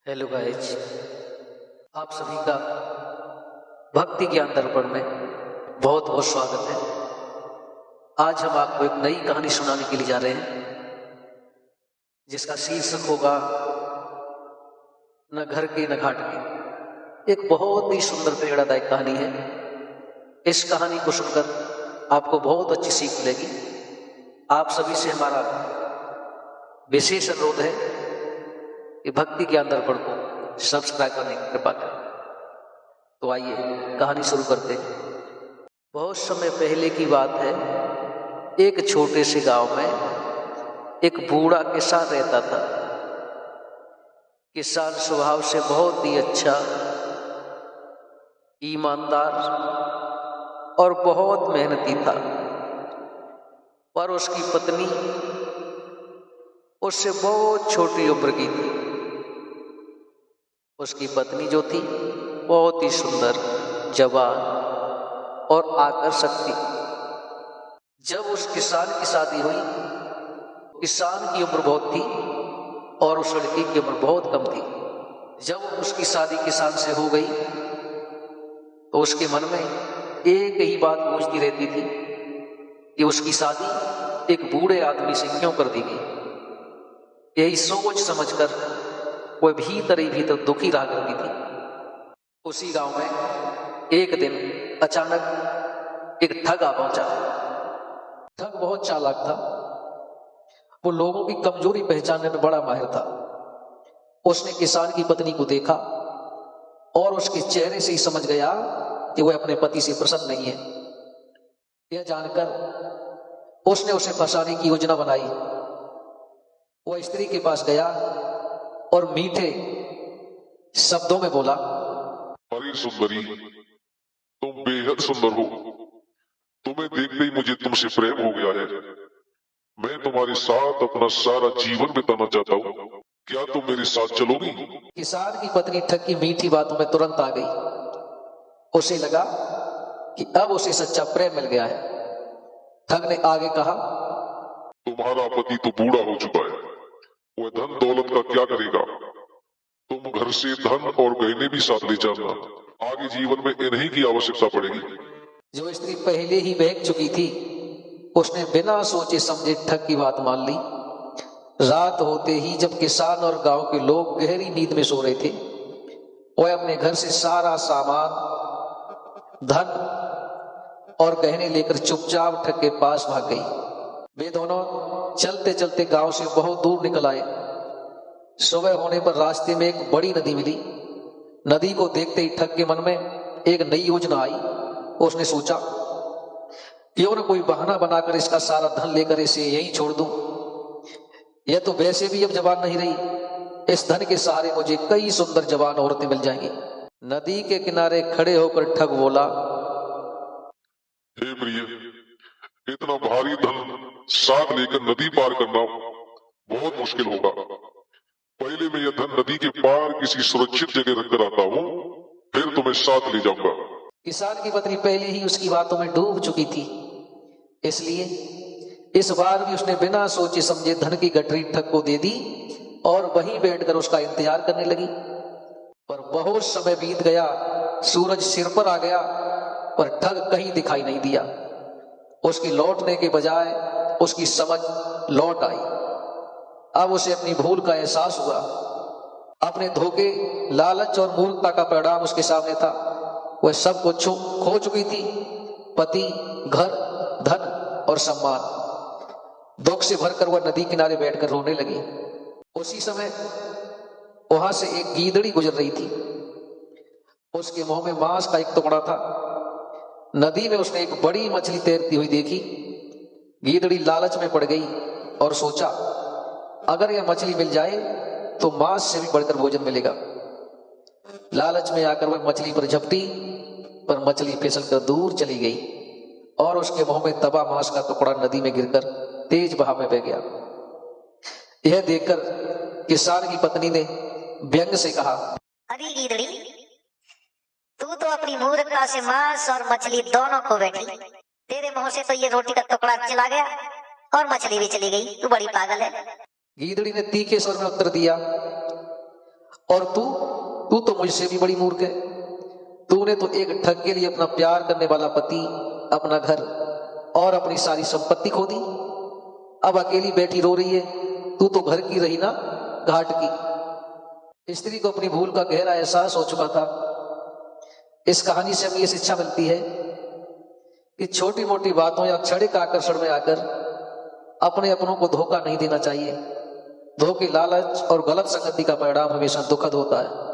Hello guys, आप सभी का भक्ति ज्ञान दर्पण में बहुत बहुत स्वागत है। आज हम आपको एक नई कहानी सुनाने के लिए जा रहे हैं जिसका शीर्षक होगा न घर के न घाट के। एक बहुत ही सुंदर प्रेरणादायक कहानी है। इस कहानी को सुनकर आपको बहुत अच्छी सीख मिलेगी। आप सभी से हमारा विशेष अनुरोध है कि भक्ति ज्ञान दर्पण को सब्सक्राइब करने की कृपा करें। तो आइए कहानी शुरू करते हैं। बहुत समय पहले की बात है। एक छोटे से गांव में एक बूढ़ा किसान रहता था। किसान स्वभाव से बहुत ही अच्छा, ईमानदार और बहुत मेहनती था, पर उसकी पत्नी उससे बहुत छोटी उम्र की थी। उसकी पत्नी जो थी बहुत ही सुंदर, जवान और आकर्षक थी। जब उस किसान की शादी हुई, किसान की उम्र बहुत थी और उस लड़की की उम्र बहुत कम थी। जब उसकी शादी किसान से हो गई तो उसके मन में एक ही बात गूंजती रहती थी कि उसकी शादी एक बूढ़े आदमी से क्यों कर दी गई। यही सोच समझकर वह भीतर ही भीतर दुखी रहा करती थी। उसी गांव में एक दिन अचानक एक ठग आ पहुंचा। ठग बहुत चालाक था। वो लोगों की कमजोरी पहचानने में बड़ा माहिर था। उसने किसान की पत्नी को देखा और उसके चेहरे से ही समझ गया कि वह अपने पति से प्रसन्न नहीं है। यह जानकर उसने उसे फंसाने की योजना बनाई। वह स्त्री के पास गया और मीठे शब्दों में बोला, अरे सुंदरी, तुम बेहद सुंदर हो। तुम्हें देखते ही मुझे तुमसे प्रेम हो गया है। मैं तुम्हारे साथ अपना सारा जीवन बिताना चाहता हूँ। क्या तुम मेरे साथ चलोगी? किसान की पत्नी ठग की मीठी बातों में तुरंत आ गई। उसे लगा कि अब उसे सच्चा प्रेम मिल गया है। ठग ने आगे कहा, तुम्हारा पति तो बूढ़ा हो चुका है। वह धन दौलत का क्या करेगा? तुम घर से धन और गहने भी साथ ले जाना। आगे जीवन में इन्हीं की आवश्यकता पड़ेगी। जो स्त्री पहले ही बहक चुकी थी, उसने बिना सोचे समझे ठग की बात मान ली। रात होते ही जब किसान और गांव के लोग गहरी नींद में सो रहे थे, वह अपने घर से सारा सामान, धन और गहने लेकर चुपचाप ठग के पास भाग गई। वे दोनों चलते चलते गांव से बहुत दूर निकल आए। सुबह होने पर रास्ते में एक बड़ी नदी मिली। नदी को देखते ही ठग के मन में एक नई योजना आई। उसने सोचा, क्यों न कोई बहाना बनाकर इसका सारा धन लेकर इसे यहीं छोड़ दूं। यह तो वैसे भी अब जवान नहीं रही। इस धन के सहारे मुझे कई सुंदर जवान औरतें मिल जाएंगी। नदी के किनारे खड़े होकर ठग बोला, हे प्रिय, इतना भारी धन साथ लेकर नदी पार करना बहुत मुश्किल होगा। पहले मैं यह धन नदी के पार किसी सुरक्षित जगह रखकर आता हूँ, फिर तुम्हें साथ ले जाऊंगा। किसान की पत्नी पहले ही उसकी बातों में डूब चुकी थी, इसलिए इस बार भी उसने बिना सोचे समझे धन की गठरी ठग को दे दी और वहीं बैठकर उसका इंतजार करने लगी। पर बहुत समय बीत गया, सूरज सिर पर आ गया, पर ठग कहीं दिखाई नहीं दिया। उसकी लौटने के बजाय उसकी समझ लौट आई। अब उसे अपनी भूल का एहसास हुआ। अपने धोखे, लालच और मूर्खता का परिणाम उसके सामने था। वह सब कुछ खो चुकी थी, पति, घर, धन और सम्मान। दुख से भरकर वह नदी किनारे बैठकर रोने लगी। उसी समय वहां से एक गीदड़ी गुजर रही थी। उसके मुंह में मांस का एक टुकड़ा था। नदी में उसने एक बड़ी मछली तैरती हुई देखी। गीदड़ी लालच में पड़ गई और सोचा, अगर यह मछली मिल जाए तो मांस से भी बढ़कर भोजन मिलेगा। लालच में आकर वह मछली पर झपटी, पर मछली फिसलकर दूर चली गई और उसके मुंह में तबाह मांस का टुकड़ा नदी में गिरकर तेज बहाव में बह गया। यह देखकर किसान की पत्नी ने व्यंग से कहा, अरे गीदड़ी, तू तो अपनी मूर्खता से मांस और मछली दोनों खो बैठी। तेरे मुंह से तो ये रोटी का टुकड़ा चला गया और मछली भी चली गई। तू बड़ी पागल है। गीदड़ी ने तीखे स्वर में उत्तर दिया, और तू तो मुझसे भी बड़ी मूर्ख है। तूने तो एक ठग के लिए अपना प्यार करने वाला पति, अपना घर और अपनी सारी संपत्ति खो दी। अब अकेली बैठी रो रही है। तू तो घर की रही ना, घाट की। स्त्री को अपनी भूल का गहरा एहसास हो चुका था। इस कहानी से हमें यह शिक्षा मिलती है कि छोटी मोटी बातों या क्षणिक आकर्षण में आकर अपने अपनों को धोखा नहीं देना चाहिए। धोखे, लालच और गलत संगति का परिणाम हमेशा दुखद होता है।